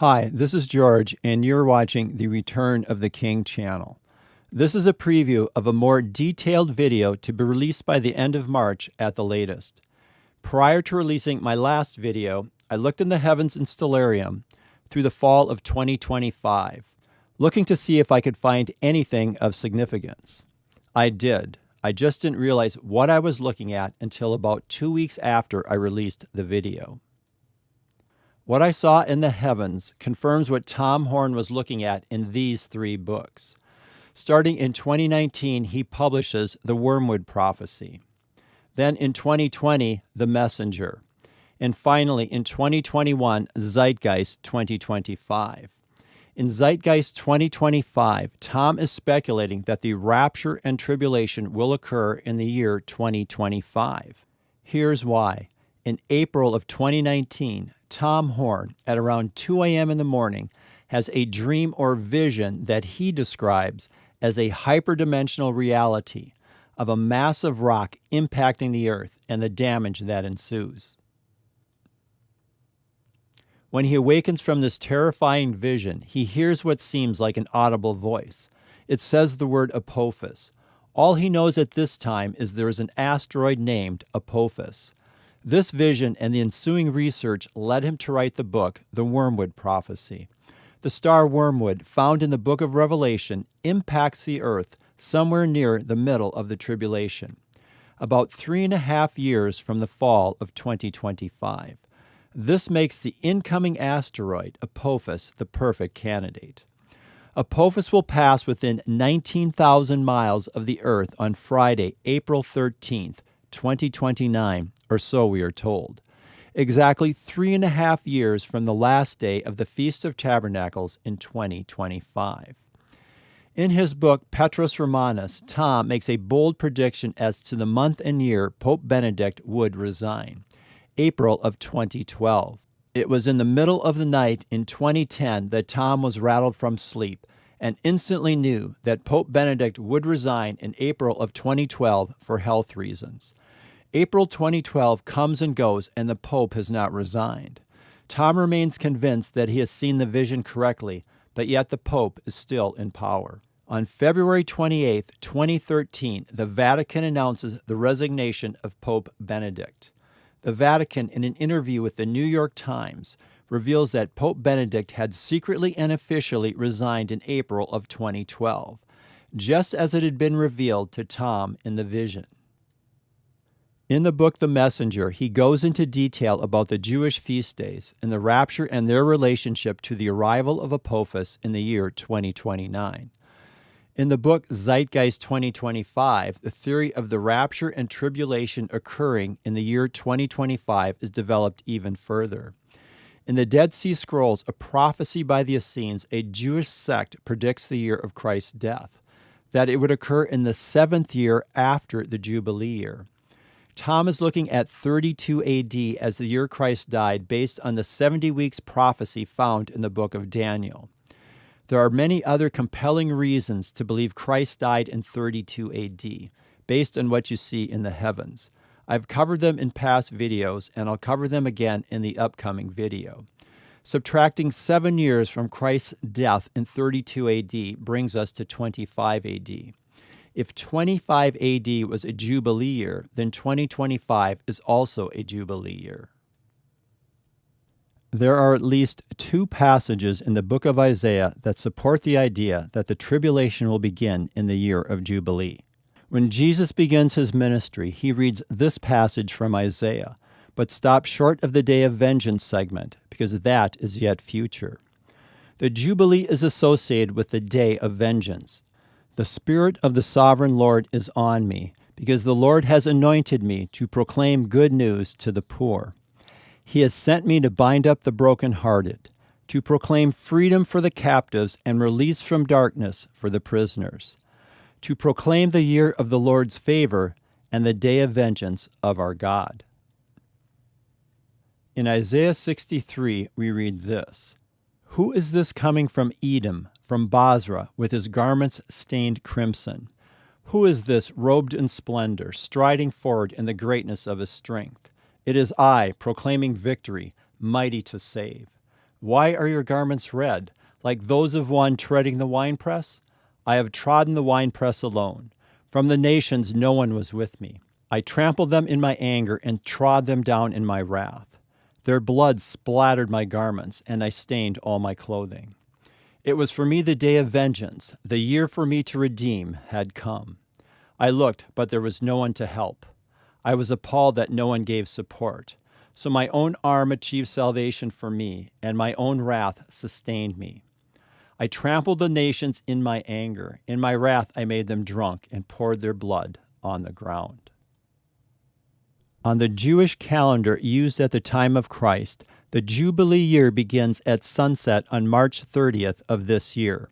Hi, this is George, and you're watching the Return of the King channel. This is a preview of a more detailed video to be released by the end of March at the latest. Prior to releasing my last video, I looked in the heavens in stellarium through the fall of 2025, looking to see if I could find anything of significance. I did. I just didn't realize what I was looking at until about 2 weeks after I released the video. What I saw in the heavens confirms what Tom Horn was looking at in these 3 books. Starting in 2019, he publishes the Wormwood prophecy. Then in 2020, The Messenger. And finally, in 2021, Zeitgeist 2025. In Zeitgeist 2025, Tom is speculating that the rapture and tribulation will occur in the year 2025. Here's why. In April of 2019, Tom Horn, at around 2 a.m. in the morning, has a dream or vision that he describes as a hyperdimensional reality of a massive rock impacting the earth and the damage that ensues. When he awakens from this terrifying vision, he hears what seems like an audible voice. It says the word Apophis. All he knows at this time is there is an asteroid named Apophis. This vision and the ensuing research led him to write the book, The Wormwood Prophecy. The star Wormwood, found in the book of Revelation, impacts the earth somewhere near the middle of the tribulation, about 3.5 years from the fall of 2025. This makes the incoming asteroid, Apophis, the perfect candidate. Apophis will pass within 19,000 miles of the earth on Friday, April 13th, 2029, or so we are told, exactly 3.5 years from the last day of the Feast of Tabernacles in 2025. In his book, Petrus Romanus, Tom makes a bold prediction as to the month and year Pope Benedict would resign, April of 2012. It was in the middle of the night in 2010 that Tom was rattled from sleep and instantly knew that Pope Benedict would resign in April of 2012 for health reasons. April 2012 comes and goes, and the Pope has not resigned. Tom remains convinced that he has seen the vision correctly, but yet the Pope is still in power. On February 28, 2013, the Vatican announces the resignation of Pope Benedict. The Vatican, in an interview with the New York Times, reveals that Pope Benedict had secretly and officially resigned in April of 2012, just as it had been revealed to Tom in the vision. In the book The Messenger, he goes into detail about the Jewish feast days and the rapture and their relationship to the arrival of Apophis in the year 2029. In the book Zeitgeist 2025, the theory of the rapture and tribulation occurring in the year 2025 is developed even further. In the Dead Sea Scrolls, a prophecy by the Essenes, a Jewish sect, predicts the year of Christ's death, that it would occur in the 7th year after the Jubilee year. Tom is looking at 32 AD as the year Christ died based on the 70 weeks prophecy found in the book of Daniel. There are many other compelling reasons to believe Christ died in 32 AD, based on what you see in the heavens. I've covered them in past videos, and I'll cover them again in the upcoming video. Subtracting 7 years from Christ's death in 32 AD brings us to 25 AD. If 25 AD was a Jubilee year, then 2025 is also a Jubilee year. There are at least 2 passages in the book of Isaiah that support the idea that the tribulation will begin in the year of Jubilee. When Jesus begins his ministry, he reads this passage from Isaiah, but stops short of the Day of Vengeance segment, because that is yet future. The Jubilee is associated with the Day of Vengeance. The Spirit of the Sovereign Lord is on me, because the Lord has anointed me to proclaim good news to the poor. He has sent me to bind up the brokenhearted, to proclaim freedom for the captives and release from darkness for the prisoners, to proclaim the year of the Lord's favor and the day of vengeance of our God. In Isaiah 63, we read this: Who is this coming from Edom, from Basra, with his garments stained crimson? Who is this robed in splendor, striding forward in the greatness of his strength? It is I, proclaiming victory, mighty to save. Why are your garments red, like those of one treading the winepress? I have trodden the winepress alone. From the nations no one was with me. I trampled them in my anger and trod them down in my wrath. Their blood splattered my garments, and I stained all my clothing. It was for me the day of vengeance. The year for me to redeem had come. I looked, but there was no one to help. I was appalled that no one gave support. So my own arm achieved salvation for me, and my own wrath sustained me. I trampled the nations in my anger. In my wrath I made them drunk and poured their blood on the ground. On the Jewish calendar used at the time of Christ, the Jubilee year begins at sunset on March 30th of this year.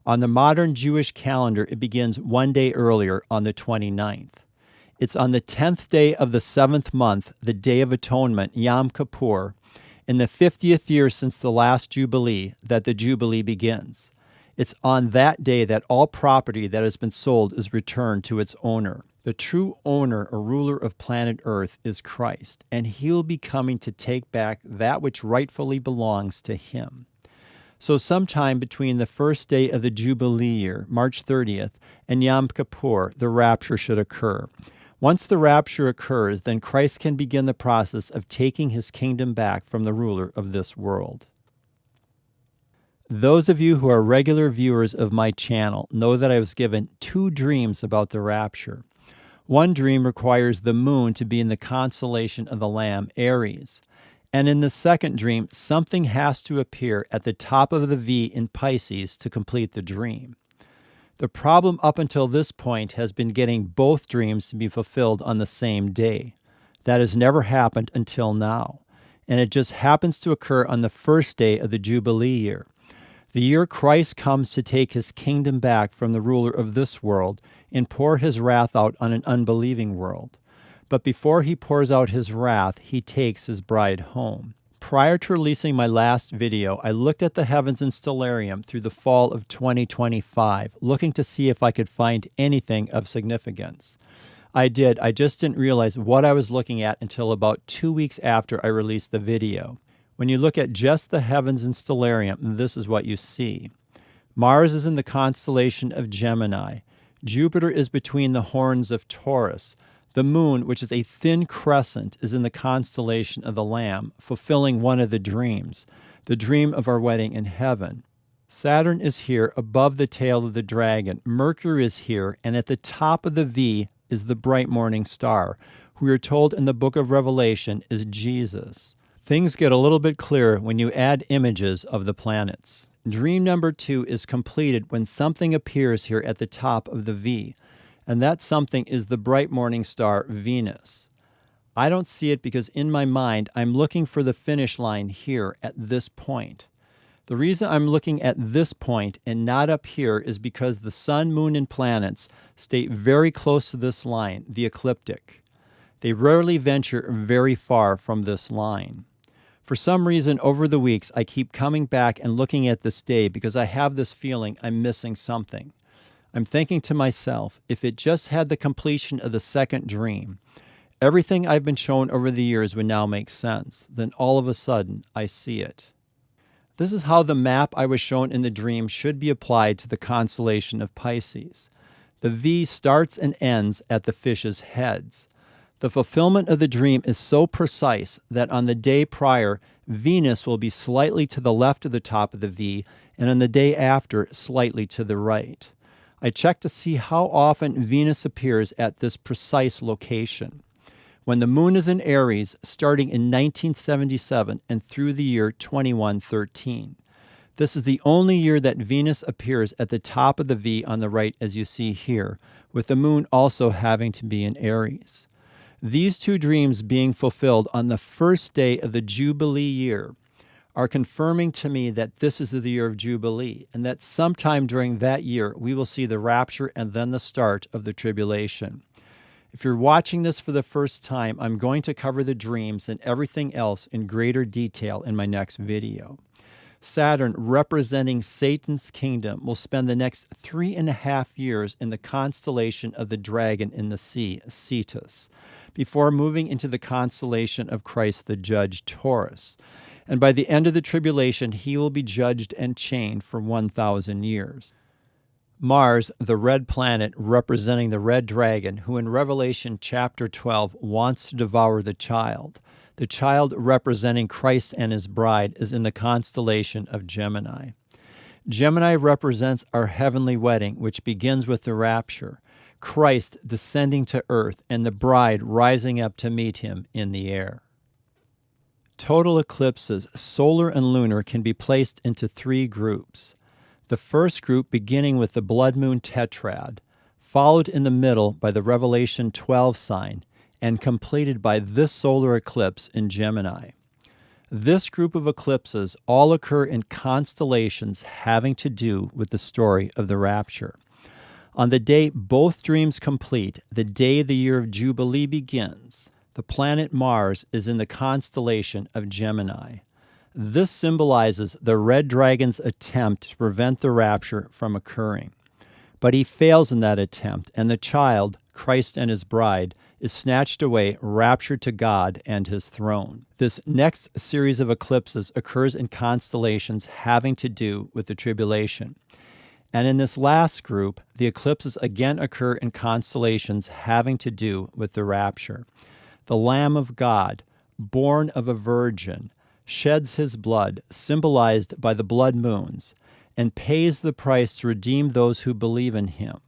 On the modern Jewish calendar, it begins one day earlier on the 29th. It's on the 10th day of the 7th month, the Day of Atonement, Yom Kippur, in the 50th year since the last Jubilee, that the Jubilee begins. It's on that day that all property that has been sold is returned to its owner. The true owner or ruler of planet Earth is Christ, and he'll be coming to take back that which rightfully belongs to him. So sometime between the first day of the Jubilee year, March 30th, and Yom Kippur, the rapture should occur. Once the rapture occurs, then Christ can begin the process of taking his kingdom back from the ruler of this world. Those of you who are regular viewers of my channel know that I was given 2 dreams about the rapture. One dream requires the moon to be in the constellation of the Lamb, Aries. And in the second dream, something has to appear at the top of the V in Pisces to complete the dream. The problem up until this point has been getting both dreams to be fulfilled on the same day. That has never happened until now, and it just happens to occur on the first day of the Jubilee year. The year Christ comes to take his kingdom back from the ruler of this world and pour his wrath out on an unbelieving world. But before he pours out his wrath, he takes his bride home. Prior to releasing my last video, I looked at the heavens in stellarium through the fall of 2025, looking to see if I could find anything of significance. I did. I just didn't realize what I was looking at until about 2 weeks after I released the video. When you look at just the heavens in stellarium, this is what you see. Mars is in the constellation of Gemini. Jupiter is between the horns of Taurus. The moon, which is a thin crescent, is in the constellation of the Lamb, fulfilling one of the dreams, the dream of our wedding in heaven. Saturn is here above the tail of the dragon. Mercury is here, and at the top of the V is the bright morning star, who we are told in the book of Revelation is Jesus. Things get a little bit clearer when you add images of the planets. Dream number 2 is completed when something appears here at the top of the V, and that something is the bright morning star Venus. I don't see it because in my mind I'm looking for the finish line here at this point. The reason I'm looking at this point and not up here is because the sun, moon, and planets stay very close to this line, the ecliptic. They rarely venture very far from this line. For some reason, over the weeks, I keep coming back and looking at this day because I have this feeling I'm missing something. I'm thinking to myself, if it just had the completion of the second dream, everything I've been shown over the years would now make sense. Then all of a sudden, I see it. This is how the map I was shown in the dream should be applied to the constellation of Pisces. The V starts and ends at the fish's heads. The fulfillment of the dream is so precise that on the day prior, Venus will be slightly to the left of the top of the V, and on the day after, slightly to the right. I checked to see how often Venus appears at this precise location. When the moon is in Aries, starting in 1977 and through the year 2113. This is the only year that Venus appears at the top of the V on the right, as you see here, with the moon also having to be in Aries. These 2 dreams being fulfilled on the first day of the Jubilee year are confirming to me that this is the year of Jubilee, and that sometime during that year we will see the rapture and then the start of the tribulation. If you're watching this for the first time, I'm going to cover the dreams and everything else in greater detail in my next video. Saturn, representing Satan's kingdom, will spend the next 3.5 years in the constellation of the dragon in the sea, Cetus, before moving into the constellation of Christ the Judge, Taurus. And by the end of the tribulation, he will be judged and chained for 1,000 years. Mars, the red planet representing the red dragon, who in Revelation chapter 12 wants to devour the child. The child representing Christ and his bride is in the constellation of Gemini. Gemini represents our heavenly wedding, which begins with the rapture, Christ descending to earth and the bride rising up to meet him in the air. Total eclipses, solar and lunar, can be placed into three groups. The first group beginning with the blood moon tetrad, followed in the middle by the Revelation 12 sign, and completed by this solar eclipse in Gemini. This group of eclipses all occur in constellations having to do with the story of the rapture. On the day both dreams complete, the day the year of Jubilee begins, the planet Mars is in the constellation of Gemini. This symbolizes the red dragon's attempt to prevent the rapture from occurring. But he fails in that attempt, and the child, Christ and his bride, is snatched away, raptured to God and his throne. This next series of eclipses occurs in constellations having to do with the tribulation. And in this last group, the eclipses again occur in constellations having to do with the rapture. The Lamb of God, born of a virgin, sheds his blood, symbolized by the blood moons, and pays the price to redeem those who believe in him,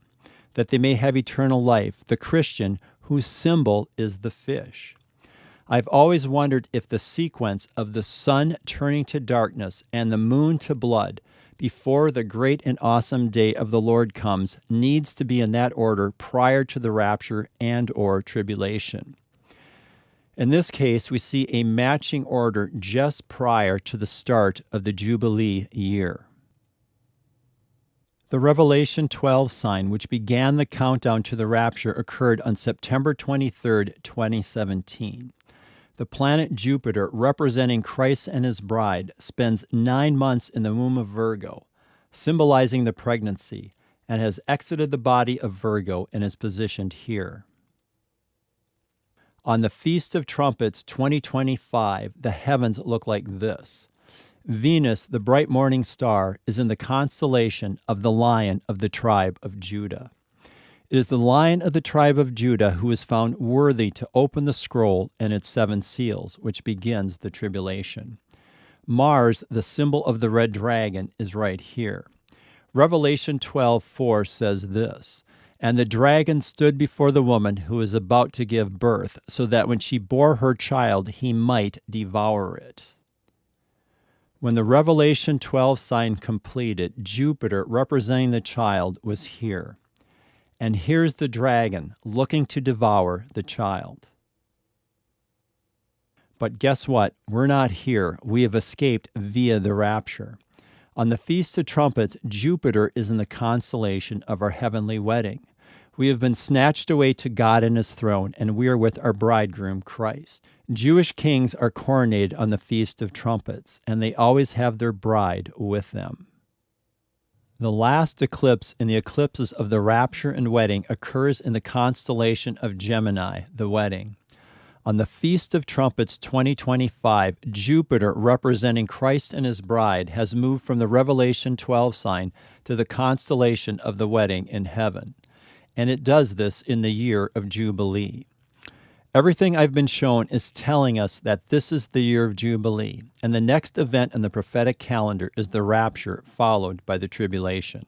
that they may have eternal life, the Christian whose symbol is the fish. I've always wondered if the sequence of the sun turning to darkness and the moon to blood before the great and awesome day of the Lord comes needs to be in that order prior to the rapture and or tribulation. In this case, we see a matching order just prior to the start of the Jubilee year. The Revelation 12 sign, which began the countdown to the rapture, occurred on September 23, 2017. The planet Jupiter, representing Christ and his bride, spends 9 months in the womb of Virgo, symbolizing the pregnancy, and has exited the body of Virgo and is positioned here. On the Feast of Trumpets 2025, the heavens look like this. Venus, the bright morning star, is in the constellation of the Lion of the tribe of Judah. It is the Lion of the tribe of Judah who is found worthy to open the scroll and its 7 seals, which begins the tribulation. Mars, the symbol of the red dragon, is right here. Revelation 12:4 says this, "And the dragon stood before the woman who was about to give birth, so that when she bore her child, he might devour it." When the Revelation 12 sign completed, Jupiter, representing the child, was here. And here's the dragon looking to devour the child. But guess what? We're not here. We have escaped via the rapture. On the Feast of Trumpets, Jupiter is in the constellation of our heavenly wedding. We have been snatched away to God and his throne, and we are with our bridegroom, Christ. Jewish kings are coronated on the Feast of Trumpets, and they always have their bride with them. The last eclipse in the eclipses of the rapture and wedding occurs in the constellation of Gemini, the wedding. On the Feast of Trumpets 2025, Jupiter, representing Christ and his bride, has moved from the Revelation 12 sign to the constellation of the wedding in heaven. And it does this in the year of Jubilee. Everything I've been shown is telling us that this is the year of Jubilee, and the next event in the prophetic calendar is the rapture, followed by the tribulation.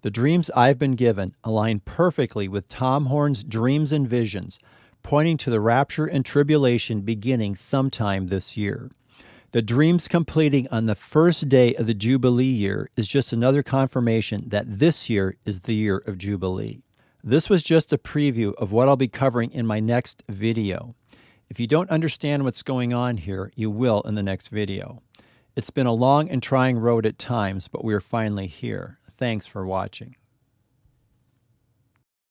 The dreams I've been given align perfectly with Tom Horn's dreams and visions, pointing to the rapture and tribulation beginning sometime this year. The dreams completing on the first day of the Jubilee year is just another confirmation that this year is the year of Jubilee. This was just a preview of what I'll be covering in my next video. If you don't understand what's going on here, you will in the next video. It's been a long and trying road at times, but we are finally here. Thanks for watching.